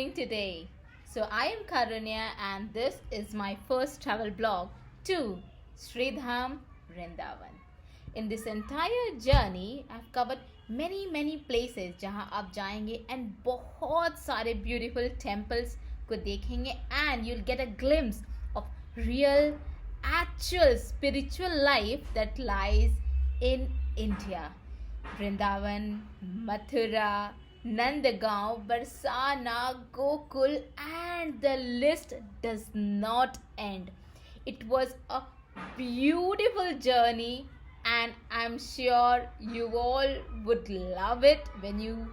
doing today? So I am Karunya and this is my first travel blog to Sridham Vrindavan. In this entire journey, I've covered many places जहाँ आप जाएंगे and बहुत सारे beautiful temples को देखेंगे and you'll get a glimpse of real, actual spiritual life that lies in India. Vrindavan, Mathura, Nandagaon, Barsana, Gokul, and the list does not end. It was a beautiful journey, and I'm sure you all would love it when you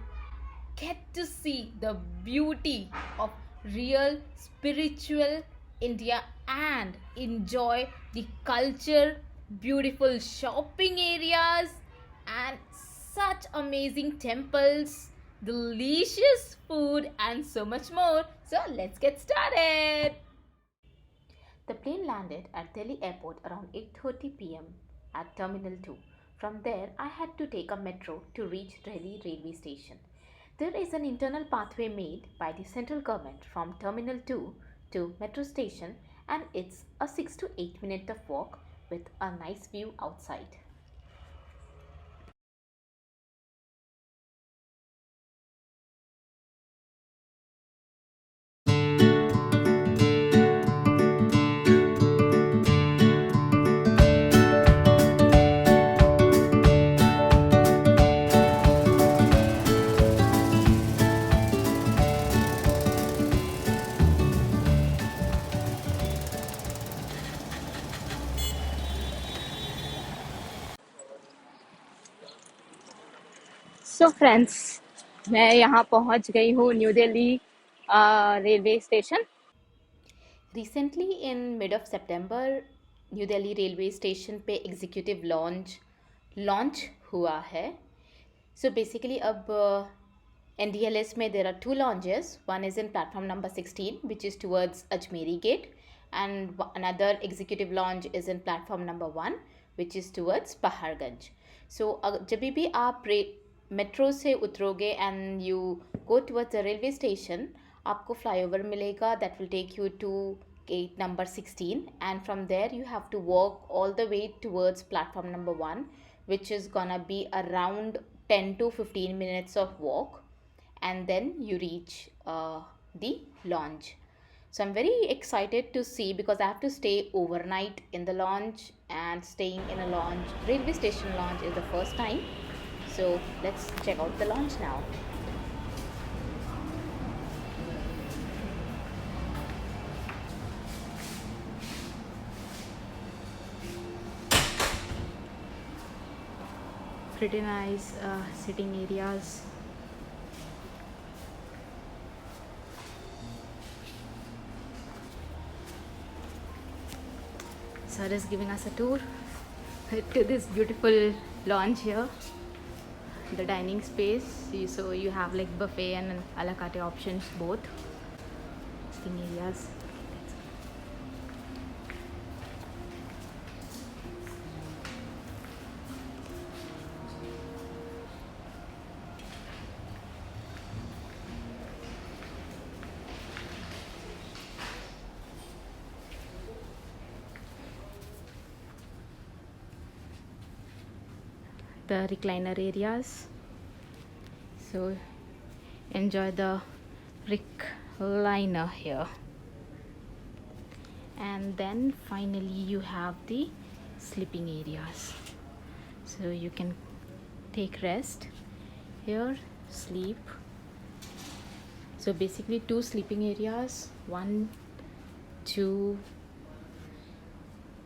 get to see the beauty of real spiritual India and enjoy the culture, beautiful shopping areas, and such amazing temples, delicious food, and so much more. So let's get started. The plane landed at Delhi airport around 8:30 p.m. at Terminal 2. From there, I had to take a metro to reach Delhi railway station. There is an internal pathway made by the central government from Terminal 2 to metro station, and it's a 6 to 8 minute of walk with a nice view outside. So friends, मैं यहाँ पहुँच गई हूँ new Delhi railway station. Recently, in mid of September, new Delhi railway station पे executive launch हुआ है. So basically, अब NDLS में there are two launches. One is in platform number 16, which is towards Ajmeri Gate, and another executive launch is in platform number 1, which is towards Paharganj. So जब भी आप metro से उतरोगे and you go towards the railway station, आपको flyover मिलेगा that will take you to gate number 16, and from there you have to walk all the way towards platform number 1, which is gonna be around 10 to 15 minutes of walk, and then you reach the launch. So I'm very excited to see because I have to stay overnight in the launch, and staying in a launch, railway station launch, is the first time. So let's check out the launch now. Pretty nice sitting areas. Sir is giving us a tour to this beautiful lounge here. The dining space, so you have like buffet and a la carte options both. Sitting areas. The recliner areas, so enjoy the recliner here. And then finally you have the sleeping areas, so you can take rest here, sleep. So basically 2 sleeping areas, 1 2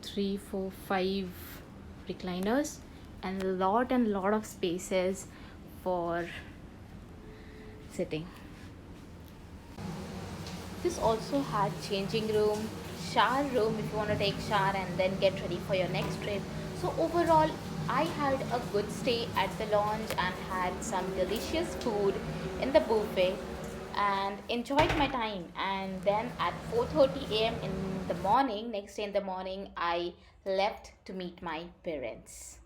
3 4 5 recliners, and a lot of spaces for sitting. This also had changing room, shower room if you want to take shower and then get ready for your next trip. So overall, I had a good stay at the lounge and had some delicious food in the buffet and enjoyed my time. And then at 4:30 a.m. in the morning, next day in the morning, I left to meet my parents.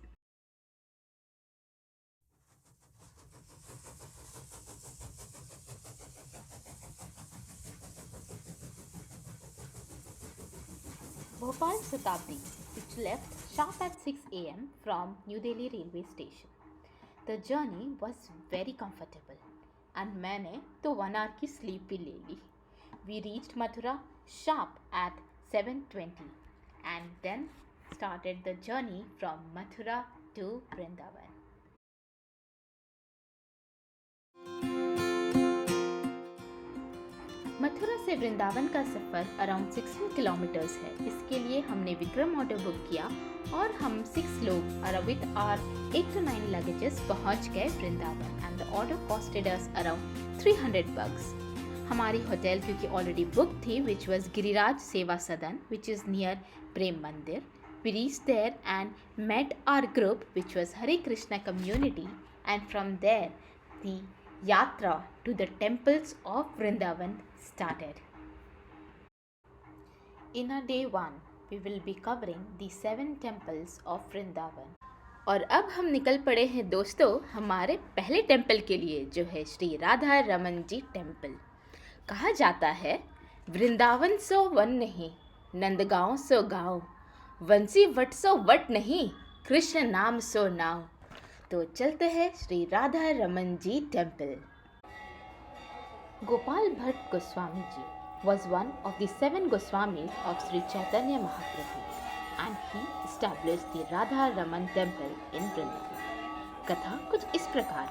Bhopal Shatabdi, which left sharp at 6 a.m. from New Delhi railway station. The journey was very comfortable and मैंने तो 1 hour की sleep भी ले ली. We reached Mathura sharp at 7:20 and then started the journey from Mathura to Vrindavan. Mathura से वृंदावन का सफ़र around 16 kilometres है. इसके लिए हमने विक्रम ऑटो बुक किया और हम 6 लोग विद आवर 8 to 9 लगेजेस पहुंच गए Vrindavan and the auto costed us around 300 bucks. हमारी होटल क्योंकि ऑलरेडी बुक थी विच वॉज गिरिराज सेवा सदन which is near Prem Mandir. We reach there and met our group which was Hare Krishna community and from there the yatra to the temples of Vrindavan started. In our day 1, we will be covering the 7 temples of Vrindavan. और अब हम निकल पड़े हैं दोस्तों हमारे पहले temple के लिए जो है श्री राधा रमन जी टेम्पल. कहा जाता है वृंदावन सो वन नहीं, नंदगांव सो गाँव, वंशी वट सो वट नहीं, कृष्ण नाम सो नाव. तो चलते हैं Shri Radha Raman ji temple. Gopal Bhatt Goswami ji was one of the 7 Goswamis of Sri Chaitanya Mahaprabhu and he established the Radha Raman temple in Vrindavan. कथा कुछ इस प्रकार.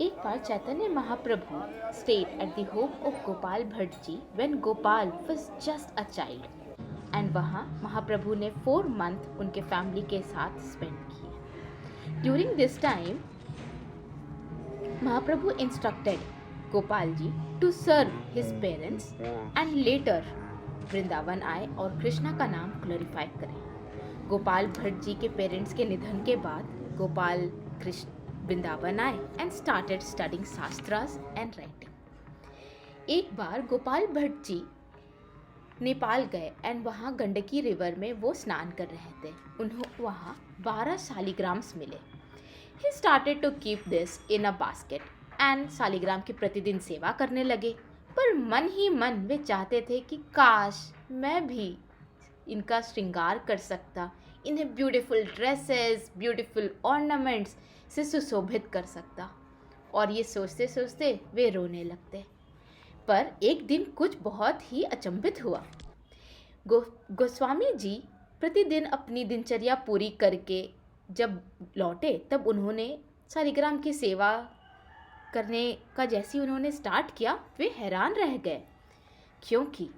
एक बार Chaitanya Mahaprabhu stayed at the home of Gopal Bhatt ji when Gopal was just a child and वहाँ महाप्रभु ने 4 month उनके family के साथ स्पेंड किए. During this time, Mahaprabhu instructed Gopal ji to serve his parents and later Vrindavan आए और कृष्णा का नाम ग्लोरीफाई करें. गोपाल भट्ट जी के पेरेंट्स के निधन के बाद गोपाल कृष्ण वृंदावन आए and started studying shastras and writing. एक बार गोपाल भट्ट जी नेपाल गए एंड वहाँ गंडकी रिवर में वो स्नान कर रहे थे. उन्हें वहाँ 12 शालिग्राम्स मिले. He started to keep this in a basket and shaligram की प्रतिदिन सेवा करने लगे. पर मन ही मन वे चाहते थे कि काश मैं भी इनका श्रृंगार कर सकता, इन्हें ब्यूटीफुल ड्रेसेस ब्यूटीफुल ऑर्नामेंट्स से सुशोभित कर सकता. और ये सोचते सोचते वे रोने लगते. पर एक दिन कुछ बहुत ही अचंभित हुआ. गोस्वामी जी प्रतिदिन अपनी दिनचर्या पूरी करके जब लौटे तब उन्होंने शालिग्राम की सेवा करने का जैसे उन्होंने स्टार्ट किया वे हैरान रह गए क्योंकि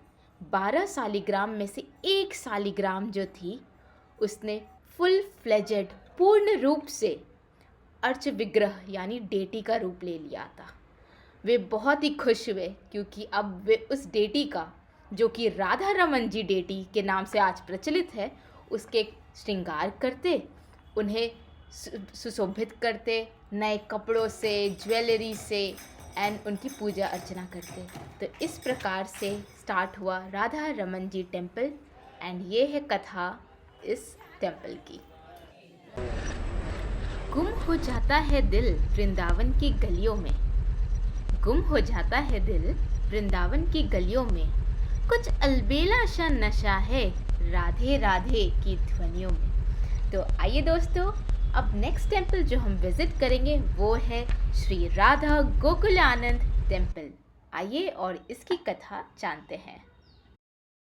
12 शालिग्राम में से एक शालिग्राम जो थी उसने फुल फ्लेजेड पूर्ण रूप से अर्च विग्रह यानी डेटी का रूप ले लिया था. वे बहुत ही खुश हुए क्योंकि अब वे उस डेटी का जो कि राधा रमन जी डेटी के नाम से आज प्रचलित है उसके श्रृंगार करते, उन्हें सुशोभित करते, नए कपड़ों से ज्वेलरी से एंड उनकी पूजा अर्चना करते. तो इस प्रकार से स्टार्ट हुआ राधा रमन जी टेम्पल एंड ये है कथा इस टेम्पल की. गुम हो जाता है दिल वृंदावन की गलियों में, गुम हो जाता है दिल वृंदावन की गलियों में, कुछ अलबेला सा नशा है राधे राधे की ध्वनियों में. तो आइए दोस्तों अब नेक्स्ट टेम्पल जो हम विजिट करेंगे वो है श्री राधा गोकुलानंद टेम्पल. आइए और इसकी कथा जानते हैं.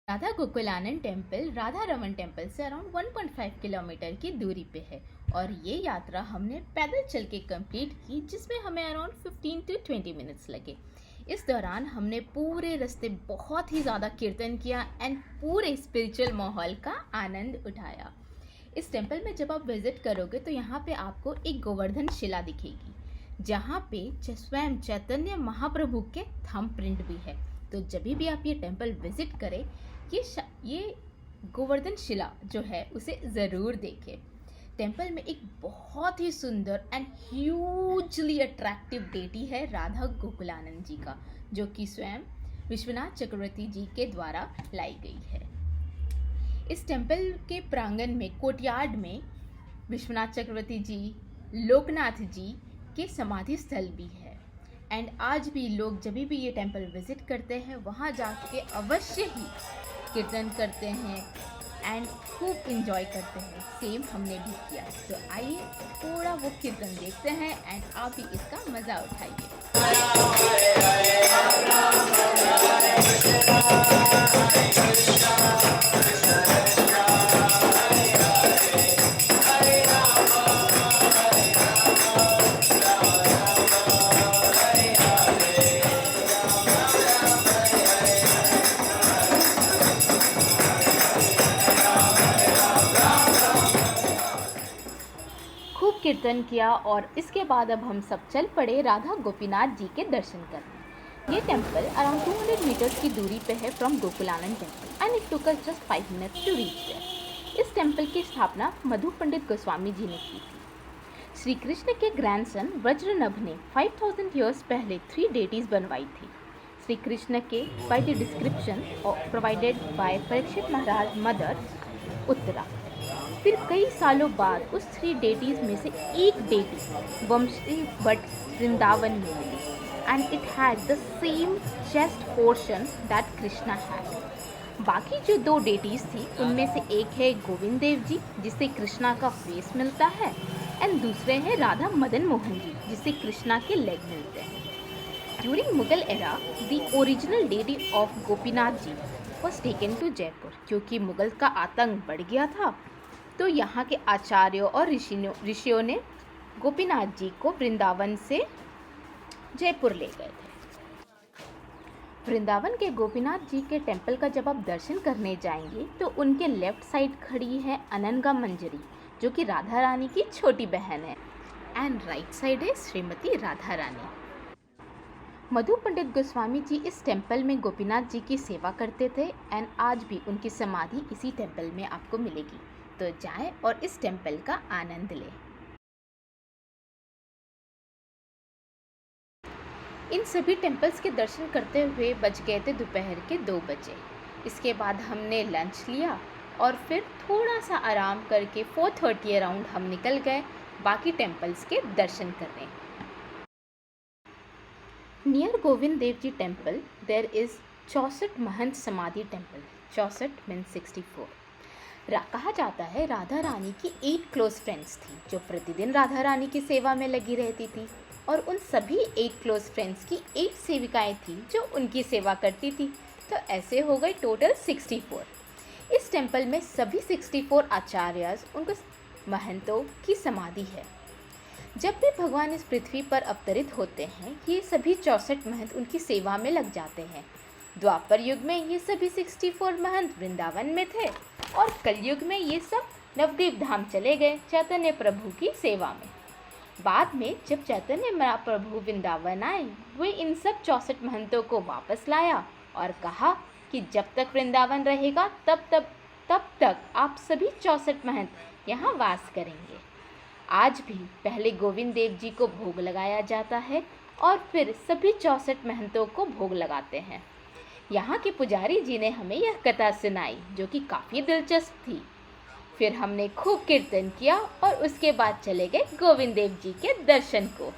राधा गोकुलानंद टेम्पल राधा रमन टेम्पल से अराउंड 1.5 किलोमीटर की दूरी पे है और ये यात्रा हमने पैदल चल के कंप्लीट की जिसमें हमें अराउंड 15 to 20 मिनट्स लगे. इस दौरान हमने पूरे रास्ते बहुत ही ज़्यादा कीर्तन किया एंड पूरे स्पिरिचुअल माहौल का आनंद उठाया. इस टेम्पल में जब आप विजिट करोगे तो यहाँ पे आपको एक गोवर्धन शिला दिखेगी जहाँ पे स्वयं चैतन्य महाप्रभु के थंब प्रिंट भी है. तो जब भी आप ये टेम्पल विजिट करें ये गोवर्धन शिला जो है उसे ज़रूर देखें. टेम्पल में एक बहुत ही सुंदर एंड ह्यूजली अट्रैक्टिव डेटी है राधा गोकुलानंद जी का जो कि स्वयं विश्वनाथ चक्रवर्ती जी के द्वारा लाई गई है. इस टेम्पल के प्रांगण में कोर्टयार्ड में विश्वनाथ चक्रवर्ती जी, लोकनाथ जी के समाधि स्थल भी है एंड आज भी लोग जब भी ये टेम्पल विजिट करते हैं वहाँ जाके अवश्य ही कीर्तन करते हैं, एंड खूब इंजॉय करते हैं। सेम हमने भी किया। तो आइए थोड़ा वो कीर्तन देखते हैं एंड आप भी इसका मज़ा उठाइए। खूब कीर्तन किया और इसके बाद अब हम सब चल पड़े राधा गोपीनाथ जी के दर्शन करने। ये टेम्पल अराउंड 200 मीटर्स की दूरी पे है from Gokulanand temple and it took us just 5 minutes to reach there. इस टेम्पल की स्थापना मधु पंडित गोस्वामी जी ने की थी। श्री कृष्ण के ग्रैंडसन वज्रनभ ने 5000 ईयर्स पहले 3 डेटीज बनवाई थी। श्री कृष्ण के by the description provided by Parikshit Maharaj mother Uttara. फिर कई सालों बाद उस 3 डेटीज में से एक डेटी वंशी भट्ट वृंदावन में मिली and it had the same chest portion that Krishna had. बाकी जो 2 डेटीज थी उनमें से एक है गोविंद देव जी जिससे कृष्णा का फेस मिलता है एंड दूसरे हैं राधा मदन मोहन जी जिससे कृष्णा के लेग मिलते हैं। During Mughal era the original deity of Gopinath ji was taken to Jaipur. क्योंकि मुगल का आतंक बढ़ गया था तो यहाँ के आचार्यों और ऋषियों ने गोपीनाथ जी को वृंदावन से जयपुर ले गए थे। वृंदावन के गोपीनाथ जी के टेम्पल का जब आप दर्शन करने जाएंगे तो उनके लेफ्ट साइड खड़ी है अनंगा मंजरी जो कि राधा रानी की छोटी बहन है एंड राइट साइड है श्रीमती राधा रानी। मधु पंडित गोस्वामी जी इस टेम्पल में गोपीनाथ जी की सेवा करते थे एंड आज भी उनकी समाधि इसी टेम्पल में आपको मिलेगी। तो जाएं और इस टेम्पल का आनंद लें। इन सभी टेम्पल्स के दर्शन करते हुए बज गए थे दोपहर के 2 बजे। इसके बाद हमने लंच लिया और फिर थोड़ा सा आराम करके 4:30 अराउंड हम निकल गए बाकी टेम्पल्स के दर्शन करने। Near Govind Dev ji temple there is 64 mahant samadhi temple. 64 means 64। कहा जाता है राधा रानी की 8 क्लोज फ्रेंड्स थी जो प्रतिदिन राधा रानी की सेवा में लगी रहती थी और उन सभी 8 क्लोज फ्रेंड्स की 8 सेविकाएं थी जो उनकी सेवा करती थी। तो ऐसे हो गए टोटल 64। इस टेम्पल में सभी 64 आचार्यस उनको महंतों की समाधि है। जब भी भगवान इस पृथ्वी पर अवतरित होते हैं ये सभी 64 महंत उनकी सेवा में लग जाते हैं। द्वापर युग में ये सभी 64 महंत वृंदावन में थे और कलयुग में ये सब नवद्वीप धाम चले गए चैतन्य प्रभु की सेवा में। बाद में जब चैतन्य महाप्रभु वृंदावन आए वे इन सब 64 महंतों को वापस लाया और कहा कि जब तक वृंदावन रहेगा तब तक आप सभी 64 महंत यहाँ वास करेंगे। आज भी पहले गोविंद देव जी को भोग लगाया जाता है और फिर सभी 64 महंतों को भोग लगाते हैं। यहाँ के पुजारी जी ने हमें यह कथा सुनाई जो कि काफ़ी दिलचस्प थी। फिर हमने खूब कीर्तन किया और उसके बाद चले गए गोविंद देव जी के दर्शन को।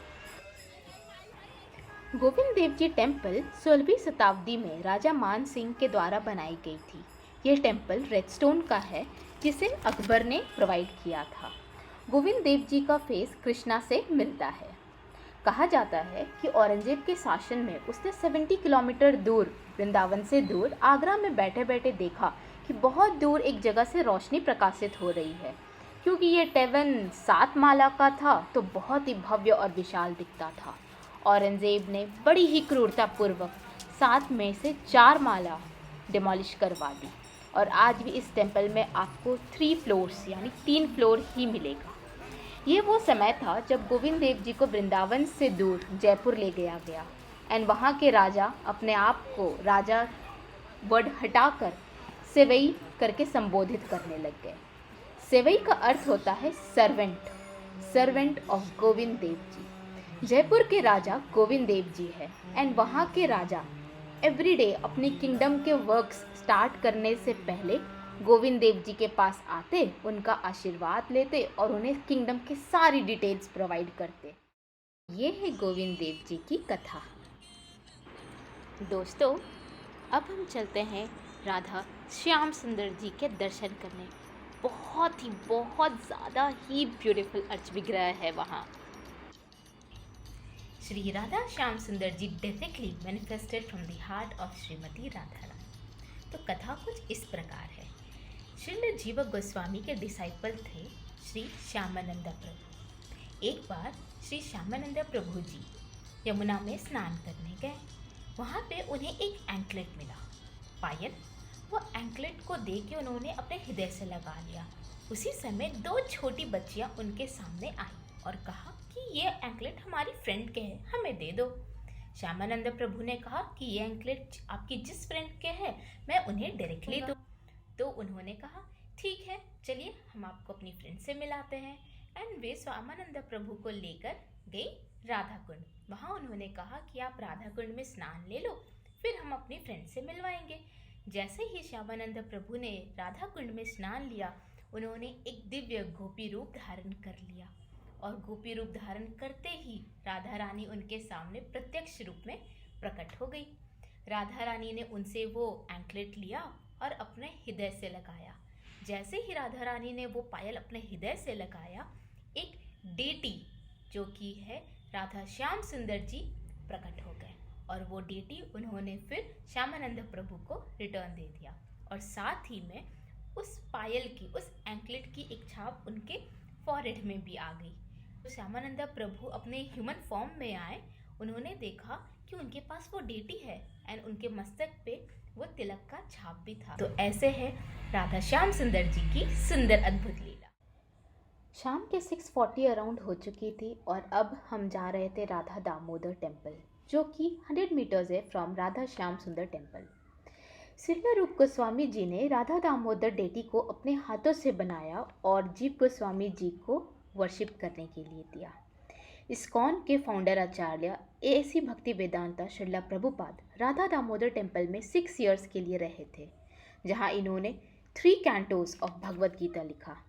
गोविंद देव जी टेम्पल 16वीं शताब्दी में राजा मान सिंह के द्वारा बनाई गई थी। यह टेम्पल रेडस्टोन का है जिसे अकबर ने प्रोवाइड किया था। गोविंद देव जी का फेस कृष्णा से मिलता है। कहा जाता है कि औरंगजेब के शासन में उसने 70 किलोमीटर दूर वृंदावन से दूर आगरा में बैठे बैठे देखा कि बहुत दूर एक जगह से रोशनी प्रकाशित हो रही है। क्योंकि ये टैवन 7 माला का था तो बहुत ही भव्य और विशाल दिखता था। औरंगजेब ने बड़ी ही क्रूरतापूर्वक 7 में से 4 माला डिमोलिश करवा दी और आज भी इस टेम्पल में आपको 3 फ्लोर्स यानी 3 फ्लोर ही मिलेगा। ये वो समय था जब गोविंद देव जी को वृंदावन से दूर जयपुर ले गया गया एंड वहाँ के राजा अपने आप को राजा वर्ड हटाकर सेवई करके संबोधित करने लग गए। सेवई का अर्थ होता है सर्वेंट ऑफ गोविंद देव जी। जयपुर के राजा गोविंद देव जी है एंड वहाँ के राजा एवरीडे अपनी किंगडम के वर्क्स स्टार्ट करने से पहले गोविंद देव जी के पास आते, उनका आशीर्वाद लेते और उन्हें किंगडम की सारी डिटेल्स प्रोवाइड करते। ये है गोविंद देव जी की कथा। दोस्तों अब हम चलते हैं राधा श्याम सुंदर जी के दर्शन करने। बहुत ज़्यादा ही ब्यूटीफुल अर्च विग्रह है वहाँ। Shri Radha Shyam Sundar ji directly manifested from the heart of Shrimati Radha Rani. तो कथा कुछ इस प्रकार है। श्रील जीव गोस्वामी के डिसाइपल थे श्री श्यामानंद प्रभु। एक बार श्री श्यामानंद प्रभु जी यमुना में स्नान करने गए। वहाँ पे उन्हें एक एंकलेट मिला, पायल। वो एंकलेट को देख के उन्होंने अपने हृदय से लगा लिया। उसी समय दो छोटी बच्चियाँ उनके सामने आई और कहा कि ये एंकलेट हमारी फ्रेंड के है, हमें दे दो। श्यामानंद प्रभु ने कहा कि ये एंकलेट आपकी जिस फ्रेंड के है मैं उन्हें डायरेक्टली दूँ। तो उन्होंने कहा ठीक है, चलिए हम आपको अपनी फ्रेंड से मिलाते हैं। एंड वे श्यामानंद प्रभु को लेकर गई राधा कुंड। वहाँ उन्होंने कहा कि आप राधा कुंड में स्नान ले लो, फिर हम अपनी फ्रेंड से मिलवाएंगे। जैसे ही श्यामानंद प्रभु ने राधा कुंड में स्नान लिया, उन्होंने एक दिव्य गोपी रूप धारण कर लिया। और गोपी रूप धारण करते ही राधा रानी उनके सामने प्रत्यक्ष रूप में प्रकट हो गई। राधा रानी ने उनसे वो एंकलेट लिया और अपने हृदय से लगाया। जैसे ही राधा रानी ने वो पायल अपने हृदय से लगाया, एक डेटी जो कि है राधा श्याम सुंदर जी प्रकट हो गए। और वो डेटी उन्होंने फिर श्यामानंद प्रभु को रिटर्न दे दिया। और साथ ही में उस पायल की, उस एंकलेट की एक छाप उनके फॉरहेड में भी आ गई। तो श्यामानंद प्रभु अपने ह्यूमन फॉर्म में आए। उन्होंने देखा कि उनके पास वो डेटी है एंड उनके मस्तक पे वो तिलक का छाप भी था। तो ऐसे है राधा श्याम सुंदर जी की सुंदर अद्भुत लीला। शाम के 6:40 अराउंड हो चुकी थी और अब हम जा रहे थे राधा दामोदर टेम्पल, जो कि 100 मीटर्स है फ्रॉम राधा श्याम सुंदर टेम्पल। श्रील रूप गोस्वामी जी ने राधा दामोदर डेटी को अपने हाथों से बनाया और जीव गोस्वामी जी को वर्शिप करने के लिए दिया। इस्कॉन के फाउंडर आचार्य एसी भक्ति वेदांता श्रीला प्रभुपाद राधा दामोदर टेम्पल में 6 इयर्स के लिए रहे थे, जहां इन्होंने 3 कैंटोस ऑफ भगवद गीता लिखा।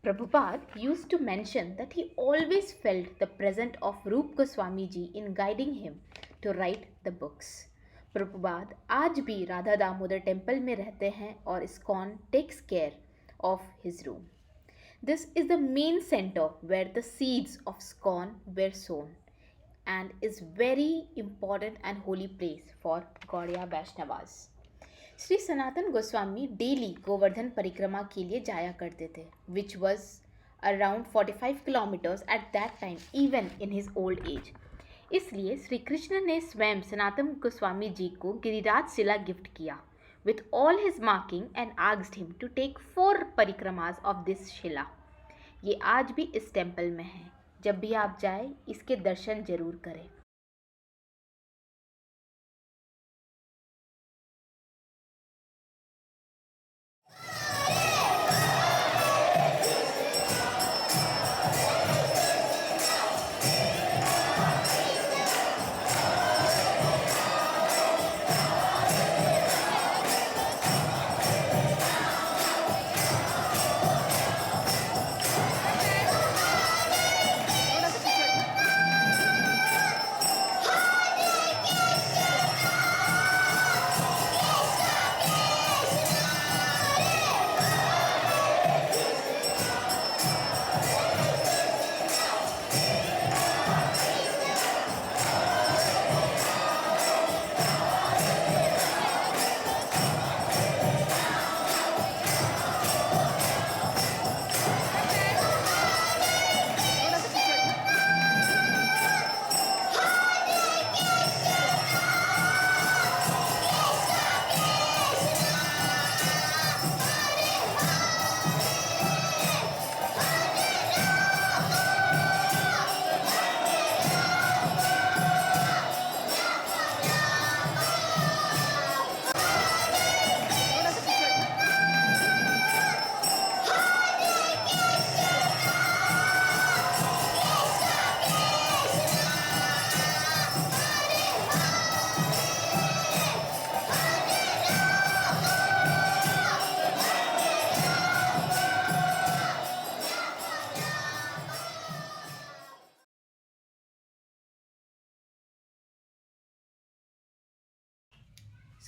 Prabhupada used to mention that he always felt the presence of Rup Goswami ji in guiding him to write the books. Prabhupada आज भी राधा दामोदर टेम्पल में रहते हैं और ISKCON takes care of his room. This is the main center where the seeds of ISKCON were sown and is very important and holy place for Gaudiya Vaishnavas. Shri Sanatan Goswami daily Govardhan परिक्रमा के लिए जाया करते थे, which was around 45 kilometres at that time even in his old age. इसलिए श्री कृष्ण ने स्वयं सनातन गोस्वामी जी को गिरिराज शिला गिफ्ट किया with all his marking and asked him to take 4 parikramas of this shila. ये आज भी इस टेम्पल में है। जब भी आप जाए इसके दर्शन जरूर करें।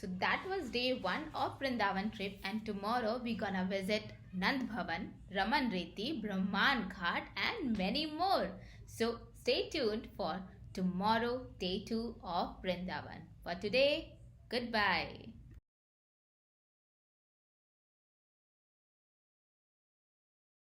So that was day 1 of Vrindavan trip, and tomorrow we're gonna visit Nand Bhavan, Raman Reti, Brahman Ghat, and many more. So stay tuned for tomorrow, day 2 of Vrindavan. For today, goodbye.